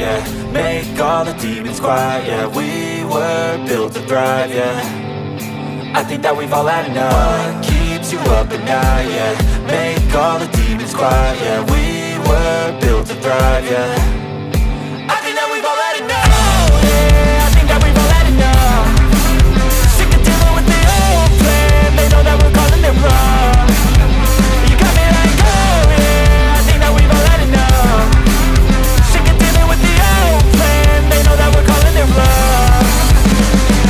yeah. Make all the demons quiet, yeah. We were built to thrive, yeah. I think that we've all had enough. What keeps you up at night, yeah. Make all the demons quiet, yeah. We were built to thrive, yeah. I think that we've all had enough. Oh yeah, I think that we've all had enough. Sick of dealing with the old plan. They know that we're calling it wrong. You got me like, oh yeah, I think that we've all had enough. Sick of dealing with the old plan. They know that we're calling it wrong.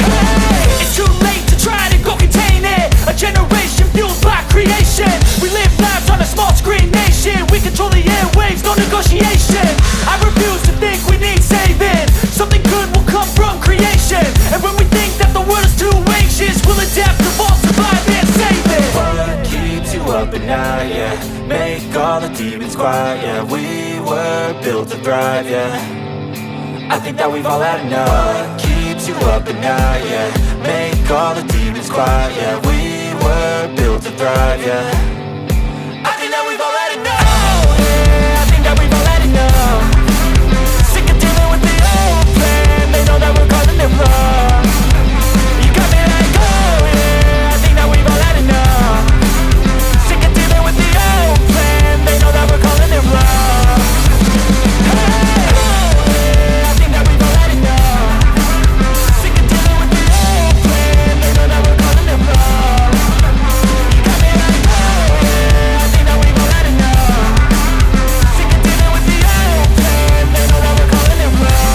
Hey, it's too late to try to go contain it. A generation fueled by creation. We live lives on a small screen nation. We control the airwaves, no negotiation. I refuse to think we need saving. Something good will come from creation. And when we think that the world is too anxious, we'll adapt, evolve, survive and save it. What keeps you up at night, yeah. Make all the demons quiet, yeah. We were built to thrive, yeah. I think that we've all had enough. What keeps you up at night, yeah. Make all the demons quiet, yeah. We were built to thrive, yeah. I think that we've all had enough. Oh yeah, I think that we've all had enough. Sick of dealing with the old plan. They know that we're calling it wrong. You got me like, oh yeah, I think that we've all had enough. Sick of dealing with the old plan. They know that we're calling it wrong. Hey, oh yeah, I think that we've all had enough. Sick of dealing with the old plan. They know that we're calling it wrong. You got me like, oh yeah, I think that we've all had enough. Sick of dealing with the old plan. They know that we're calling it wrong.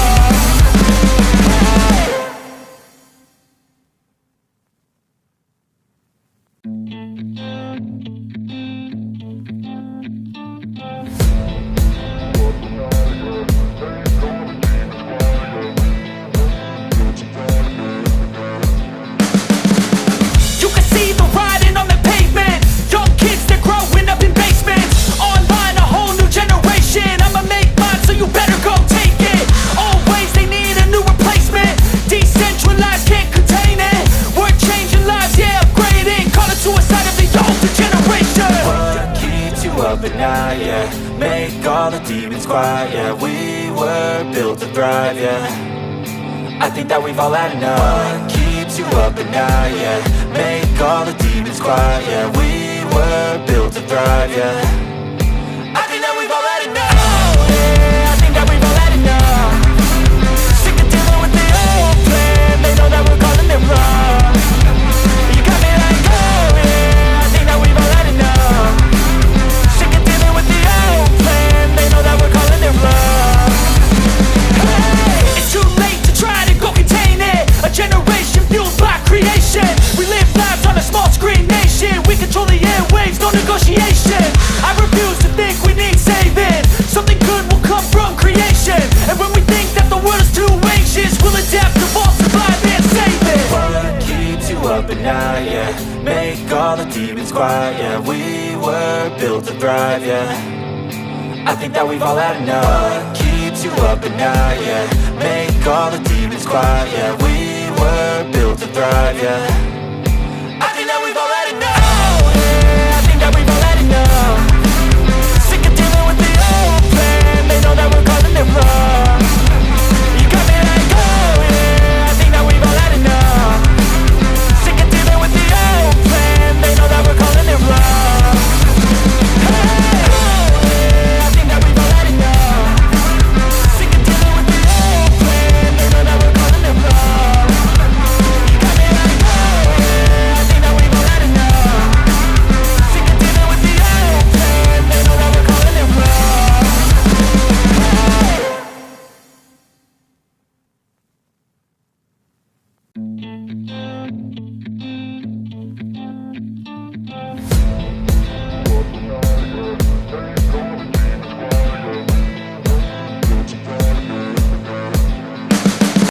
You can see the writing on the pavement. Young kids, they're growing up in basements. Online, a whole new generation. I'ma make mine, so you better go take it. Always, they need a new replacement. Decentralized, can't contain it. We're changing lives, yeah, upgrading. Call it suicide of the older generation. What keeps you up at night, yeah. Make all the demons quiet, yeah. We were built to thrive, yeah. I think that we've all had enough. What keeps you up at night, yeah. Make all the demons quiet, yeah. We were built to thrive, yeah. I think that we've all had enough. Oh yeah, I think that we've all had enough. Sick of dealing with the old plan. They know that we're calling it wrong. You got me like, oh yeah, I think that we've all had enough. Sick of dealing with the old plan. They know that we're calling it wrong. Hey, it's too late to try to go contain it. A generation fueled by creation. We live lives on a small screen nation. We control the airwaves, no negotiation. I refuse to think we need saving. Something good will come from creation. And when we think that the world is too anxious, we'll adapt, evolve, survive and save it. What keeps you up at night, yeah. Make all the demons quiet, yeah. We were built to thrive, yeah. I think that we've all had enough. What keeps you up at night, yeah. Make all the demons quiet, yeah. We were built to thrive, yeah.